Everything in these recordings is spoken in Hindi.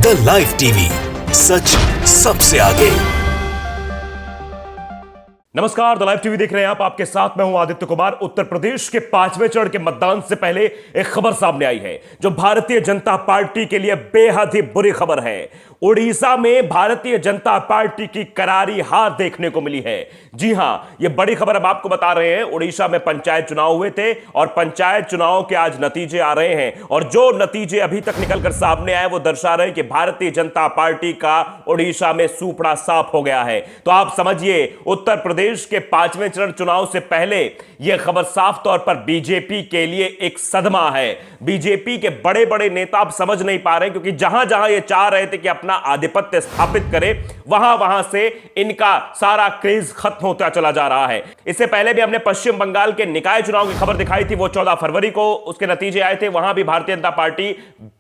द लाइव टीवी, सच सबसे आगे। नमस्कार, द लाइव टीवी देख रहे हैं आप। आपके साथ मैं हूं आदित्य कुमार। उत्तर प्रदेश के 5वें चरण के मतदान से पहले एक खबर सामने आई है जो भारतीय जनता पार्टी के लिए बेहद ही बुरी खबर है। उड़ीसा में भारतीय जनता पार्टी की करारी हार देखने को मिली है। जी हां, यह बड़ी खबर अब आपको बता रहे हैं। उड़ीसा में पंचायत चुनाव हुए थे और पंचायत चुनाव के आज नतीजे आ रहे हैं और जो नतीजे अभी तक निकलकर सामने आए वो दर्शा रहे हैं कि भारतीय जनता पार्टी का उड़ीसा में सूपड़ा साफ हो गया है। तो आप समझिए, उत्तर प्रदेश के 5वें चरण चुनाव से पहले यह खबर साफ तौर पर बीजेपी के लिए एक सदमा है। बीजेपी के बड़े बड़े नेता अब समझ नहीं पा रहे, क्योंकि जहां जहां ये चाह रहे थे कि अपना आधिपत्य स्थापित करे, वहां वहां से इनका सारा क्रेज खत्म होता चला जा रहा है। इससे पहले भी हमने पश्चिम बंगाल के निकाय चुनाव की खबर दिखाई थी। वो 14 फरवरी को उसके नतीजे आए थे। वहां भी भारतीय जनता पार्टी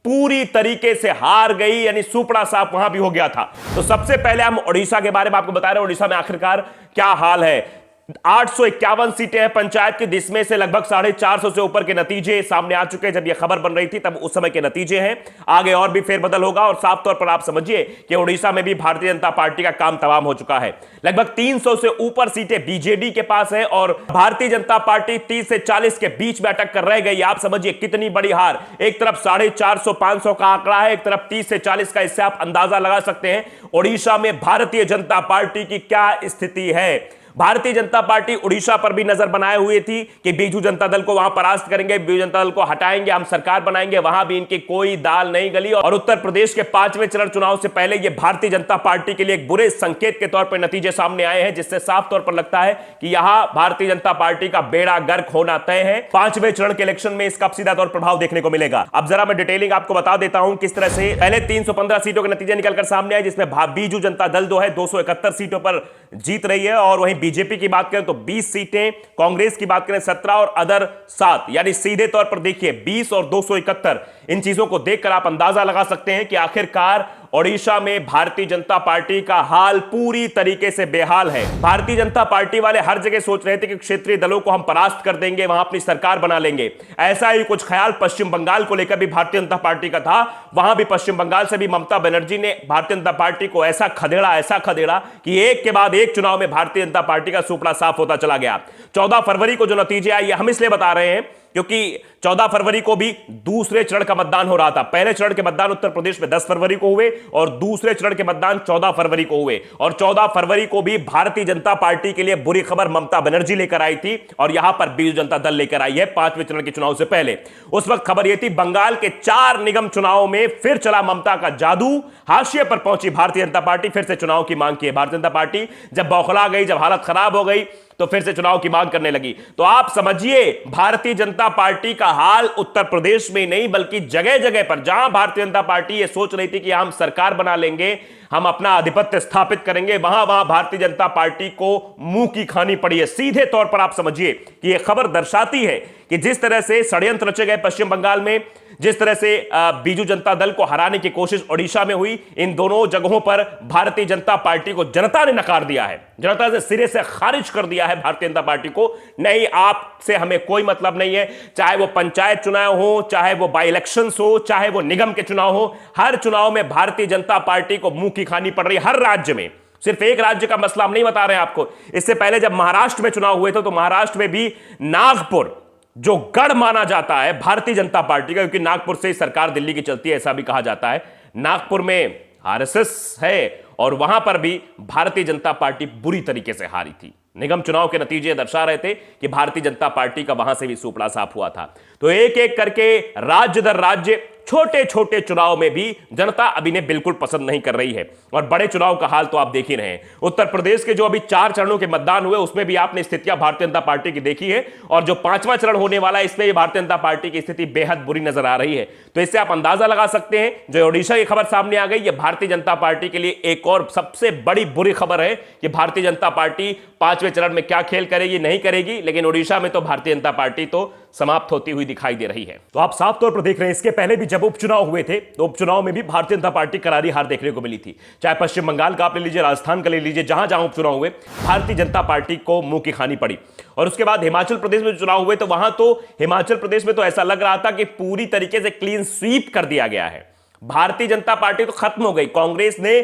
पूरी तरीके से हार गई, यानी सूपड़ा साफ वहां भी हो गया था। तो सबसे पहले हम उड़ीसा के बारे में आपको बता रहे हैं। उड़ीसा में आखिरकार क्या हाल है। 851 सीटें हैं पंचायत की, जिसमें से लगभग 450 से ऊपर के नतीजे सामने आ चुके हैं। जब यह खबर बन रही थी तब उस समय के नतीजे हैं। आगे और भी फेरबदल होगा और साफ तौर पर आप समझिए कि उड़ीसा में भी भारतीय जनता पार्टी का काम तमाम हो चुका है। लगभग 300 से ऊपर सीटें बीजेडी के पास है और भारतीय जनता पार्टी 30 से 40 के बीच में अटक कर रह गई। आप समझिए कितनी बड़ी हार। एक तरफ 450-500 का आंकड़ा है, एक तरफ 30 से 40 का। इससे आप अंदाजा लगा सकते हैं उड़ीसा में भारतीय जनता पार्टी की क्या स्थिति है। भारतीय जनता पार्टी उड़ीसा पर भी नजर बनाए हुए थी कि बीजू जनता दल को वहां परास्त करेंगे, बीजू जनता दल को हटाएंगे, हम सरकार बनाएंगे। वहां भी इनकी कोई दाल नहीं गली और उत्तर प्रदेश के 5वें चरण चुनाव से पहले यह भारतीय जनता पार्टी के लिए एक बुरे संकेत के तौर पर नतीजे सामने आए हैं, जिससे साफ तौर पर लगता है कि यहां भारतीय जनता पार्टी का बेड़ा गर्क होना तय है। 5वें चरण के इलेक्शन में इसका सीधा तौर प्रभाव देखने को मिलेगा। अब जरा मैं डिटेलिंग आपको बता देता हूं किस तरह से पहले 315 सीटों के नतीजे निकलकर सामने आए, जिसमें बीजू जनता दल जो है 271 सीटों पर जीत रही है और वहीं बीजेपी की बात करें तो 20 सीटें, कांग्रेस की बात करें 17 और अदर 7, यानी सीधे तौर पर देखिए 20 और 271। इन चीजों को देखकर आप अंदाजा लगा सकते हैं कि आखिरकार ओडिशा में भारतीय जनता पार्टी का हाल पूरी तरीके से बेहाल है। भारतीय जनता पार्टी वाले हर जगह सोच रहे थे कि क्षेत्रीय दलों को हम परास्त कर देंगे, वहां अपनी सरकार बना लेंगे। ऐसा ही कुछ ख्याल पश्चिम बंगाल को लेकर भी भारतीय जनता पार्टी का था। वहां भी पश्चिम बंगाल से भी ममता बनर्जी ने भारतीय जनता पार्टी को ऐसा खदेड़ा कि एक के बाद एक चुनाव में भारतीय जनता पार्टी का सूपड़ा साफ होता चला गया। 14 फरवरी को जो नतीजे आए, हम इसलिए बता रहे हैं क्योंकि 14 फरवरी को भी दूसरे चरण का मतदान हो रहा था। पहले चरण के मतदान उत्तर प्रदेश में 10 फरवरी को हुए और दूसरे चरण के मतदान 14 फरवरी को हुए। और 14 फरवरी को भी भारतीय जनता पार्टी के लिए बुरी खबर ममता बनर्जी लेकर आई थी और यहां पर बीजू जनता दल लेकर आई है 5वें चरण के चुनाव से पहले। उस वक्त खबर यह थी, बंगाल के 4 निगम चुनाव में फिर चला ममता का जादू। हाशिए पर पहुंची भारतीय जनता पार्टी, फिर से चुनाव की मांग की है। भारतीय जनता पार्टी जब बौखला गई, जब हालत खराब हो गई, तो फिर से चुनाव की मांग करने लगी। तो आप समझिए भारतीय जनता पार्टी का हाल उत्तर प्रदेश में नहीं बल्कि जगह जगह पर, जहां भारतीय जनता पार्टी ये सोच रही थी कि हम सरकार बना लेंगे, हम अपना आधिपत्य स्थापित करेंगे, वहां वहां भारतीय जनता पार्टी को मुंह की खानी पड़ी है। सीधे तौर पर आप समझिए कि यह खबर दर्शाती है कि जिस तरह से षड्यंत्र रचे गए पश्चिम बंगाल में, जिस तरह से बीजू जनता दल को हराने की कोशिश ओडिशा में हुई, इन दोनों जगहों पर भारतीय जनता पार्टी को जनता ने नकार दिया है। जनता ने सिरे से खारिज कर दिया है भारतीय जनता पार्टी को। नहीं, आपसे हमें कोई मतलब नहीं है। चाहे वो पंचायत चुनाव हो, चाहे वो बाई इलेक्शंस हो, चाहे वो निगम के चुनाव हो, हर चुनाव में भारतीय जनता पार्टी को मुंह की खानी पड़ रही है। हर राज्य में, सिर्फ एक राज्य का मसला हम नहीं बता रहे हैं आपको। इससे पहले जब महाराष्ट्र में चुनाव हुए थे तो महाराष्ट्र में भी नागपुर, जो गढ़ माना जाता है भारतीय जनता पार्टी का, क्योंकि नागपुर से ही सरकार दिल्ली की चलती है, ऐसा भी कहा जाता है, नागपुर में आरएसएस है और वहां पर भी भारतीय जनता पार्टी बुरी तरीके से हारी थी। निगम चुनाव के नतीजे दर्शा रहे थे कि भारतीय जनता पार्टी का वहां से भी सूपड़ा साफ हुआ था। तो एक एक करके राज्य दर राज्य छोटे छोटे चुनाव में भी जनता अभी ने बिल्कुल पसंद नहीं कर रही है और बड़े चुनाव का हाल तो आप देख ही रहे हैं। उत्तर प्रदेश के जो अभी 4 चरणों के मतदान हुए उसमें भी आपने स्थितियां भारतीय जनता पार्टी की देखी है और जो 5वां चरण होने वाला है इसमें भी भारतीय जनता पार्टी की स्थिति बेहद बुरी नजर आ रही है। तो इससे आप अंदाजा लगा सकते हैं, जो ओडिशा की खबर सामने आ गई, यह भारतीय जनता पार्टी के लिए एक और सबसे बड़ी बुरी खबर है कि भारतीय जनता पार्टी 5वें चरण में क्या खेल करेगी नहीं करेगी, लेकिन ओडिशा में तो भारतीय जनता पार्टी तो समाप्त होती हुई दिखाई दे रही है। तो आप साफ तौर पर देख रहे हैं, इसके पहले भी जब उपचुनाव हुए थे तो उपचुनाव में भी भारतीय जनता पार्टी करारी हार देखने को मिली थी। चाहे पश्चिम बंगाल का आप ले लीजिए, राजस्थान का ले लीजिए, जहां जहां उपचुनाव हुए भारतीय जनता पार्टी को मुंह की खानी पड़ी। और उसके बाद हिमाचल प्रदेश में चुनाव हुए तो वहां तो हिमाचल प्रदेश में तो ऐसा लग रहा था कि पूरी तरीके से क्लीन स्वीप कर दिया गया है। भारतीय जनता पार्टी तो खत्म हो गई, कांग्रेस ने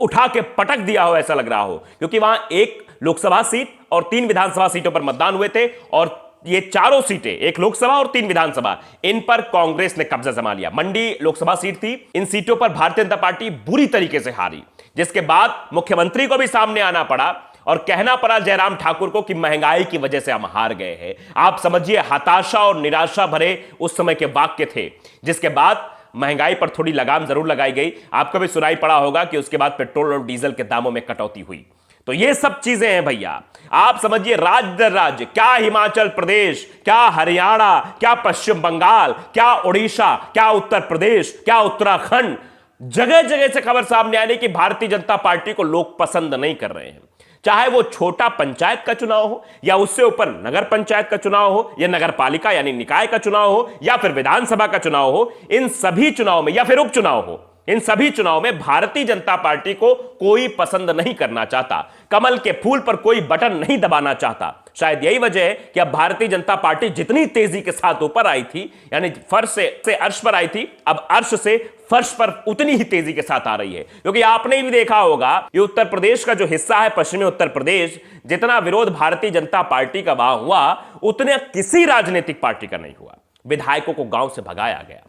उठा के पटक दिया हो ऐसा लग रहा हो, क्योंकि वहां एक लोकसभा सीट और 3 विधानसभा सीटों पर मतदान हुए थे और ये चारों सीटें, एक लोकसभा और 3 विधानसभा, इन पर कांग्रेस ने कब्जा जमा लिया। मंडी लोकसभा सीट थी, इन सीटों पर भारतीय जनता पार्टी बुरी तरीके से हारी, जिसके बाद मुख्यमंत्री को भी सामने आना पड़ा और कहना पड़ा जयराम ठाकुर को कि महंगाई की वजह से हम हार गए हैं। आप समझिए हताशा और निराशा भरे उस समय के वाक्य थे, जिसके बाद महंगाई पर थोड़ी लगाम जरूर लगाई गई। आपको भी सुनाई पड़ा होगा कि उसके बाद पेट्रोल और डीजल के दामों में कटौती हुई। तो ये सब चीजें हैं भैया, आप समझिए राज्य दर राज्य, क्या हिमाचल प्रदेश, क्या हरियाणा, क्या पश्चिम बंगाल, क्या उड़ीसा, क्या उत्तर प्रदेश, क्या उत्तराखंड, जगह जगह से खबर सामने आने की भारतीय जनता पार्टी को लोग पसंद नहीं कर रहे हैं। चाहे वो छोटा पंचायत का चुनाव हो या उससे ऊपर नगर पंचायत का चुनाव हो या नगर पालिका यानी निकाय का चुनाव हो या फिर विधानसभा का चुनाव हो, इन सभी चुनाव में या फिर उपचुनाव हो, इन सभी चुनाव में भारतीय जनता पार्टी को कोई पसंद नहीं करना चाहता, कमल के फूल पर कोई बटन नहीं दबाना चाहता। शायद यही वजह है कि अब भारतीय जनता पार्टी जितनी तेजी के साथ ऊपर आई थी, यानी फर्श से अर्श पर आई थी, अब अर्श से फर्श पर उतनी ही तेजी के साथ आ रही है। क्योंकि आपने भी देखा होगा ये उत्तर प्रदेश का जो हिस्सा है, पश्चिमी उत्तर प्रदेश, जितना विरोध भारतीय जनता पार्टी का वहां हुआ उतने किसी राजनीतिक पार्टी का नहीं हुआ। विधायकों को गांव से भगाया गया,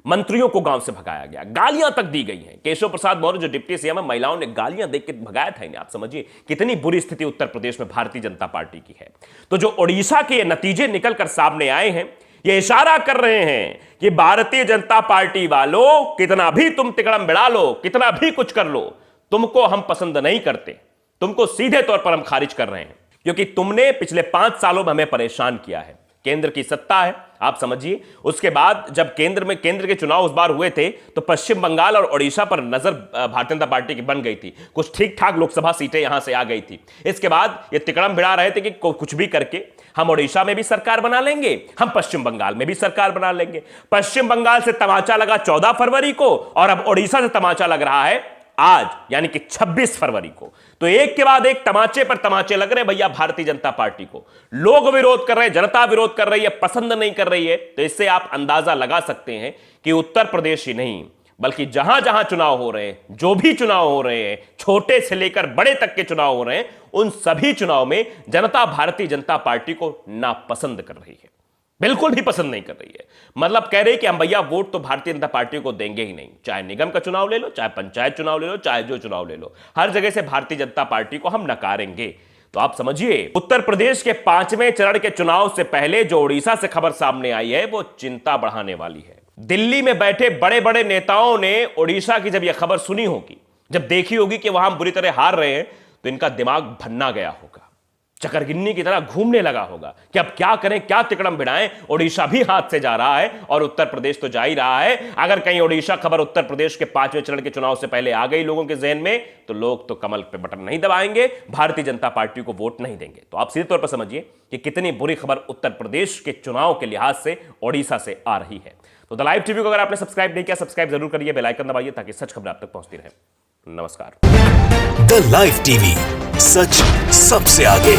मंत्रियों को गांव से भगाया गया, गालियां तक दी गई हैं। केशव प्रसाद मौर्य जो डिप्टी सीएम है, महिलाओं ने गालियां देकर भगाया था इन्हें। आप समझिए कितनी बुरी स्थिति उत्तर प्रदेश में भारतीय जनता पार्टी की है। तो जो ओडिशा के नतीजे निकलकर सामने आए हैं, ये इशारा कर रहे हैं कि भारतीय जनता पार्टी वालों, कितना भी तुम तिकड़म बिड़ा लो, कितना भी कुछ कर लो, तुमको हम पसंद नहीं करते, तुमको सीधे तौर पर हम खारिज कर रहे हैं, क्योंकि तुमने पिछले 5 सालों में हमें परेशान किया है। केंद्र की सत्ता है, आप समझिए। उसके बाद जब केंद्र के चुनाव उस बार हुए थे तो पश्चिम बंगाल और ओडिशा पर नजर भारतीय जनता पार्टी की बन गई थी, कुछ ठीक ठाक लोकसभा सीटें यहां से आ गई थी। इसके बाद ये तिकड़म भिड़ा रहे थे कि कुछ भी करके हम ओडिशा में भी सरकार बना लेंगे, हम पश्चिम बंगाल में भी सरकार बना लेंगे। पश्चिम बंगाल से तमाचा लगा 14 फरवरी को और अब ओडिशा से तमाचा लग रहा है आज, यानी कि 26 फरवरी को। तो एक के बाद एक तमाचे पर तमाचे लग रहे हैं भैया भारतीय जनता पार्टी को। लोग विरोध कर रहे हैं, जनता विरोध कर रही है, पसंद नहीं कर रही है। तो इससे आप अंदाजा लगा सकते हैं कि उत्तर प्रदेश ही नहीं बल्कि जहां जहां चुनाव हो रहे हैं, जो भी चुनाव हो रहे हैं, छोटे से लेकर बड़े तक के चुनाव हो रहे हैं, उन सभी चुनाव में जनता भारतीय जनता पार्टी को नापसंद कर रही है, बिल्कुल भी पसंद नहीं कर रही है। मतलब कह रहे हैं कि हम भैया वोट तो भारतीय जनता पार्टी को देंगे ही नहीं, चाहे निगम का चुनाव ले लो, चाहे पंचायत चुनाव ले लो, चाहे जो चुनाव ले लो, हर जगह से भारतीय जनता पार्टी को हम नकारेंगे। तो आप समझिए उत्तर प्रदेश के 5वें चरण के चुनाव से पहले जो ओडिशा से खबर सामने आई है वो चिंता बढ़ाने वाली है। दिल्ली में बैठे बड़े बड़े नेताओं ने ओडिशा की जब यह खबर सुनी होगी, जब देखी होगी कि वहां बुरी तरह हार रहे हैं, तो इनका दिमाग भन्ना गया होगा, चकरगिन्नी की तरह घूमने लगा होगा कि अब क्या करें, क्या तिकड़म भिड़ाएं। ओडिशा भी हाथ से जा रहा है और उत्तर प्रदेश तो जा ही रहा है। अगर कहीं ओडिशा खबर उत्तर प्रदेश के 5वें चरण के चुनाव से पहले आ गई लोगों के जहन में, तो लोग तो कमल पे बटन नहीं दबाएंगे, भारतीय जनता पार्टी को वोट नहीं देंगे। तो आप सीधे तौर पर समझिए कि कितनी बुरी खबर उत्तर प्रदेश के चुनाव के लिहाज से ओडिशा से आ रही है। तो द लाइव टीवी को अगर आपने सब्सक्राइब नहीं किया, सब्सक्राइब जरूर करिए, बेल आइकन दबाइए ताकि सच खबर आप तक पहुंचती रहे। नमस्कार। द लाइव टीवी, सच सबसे आगे।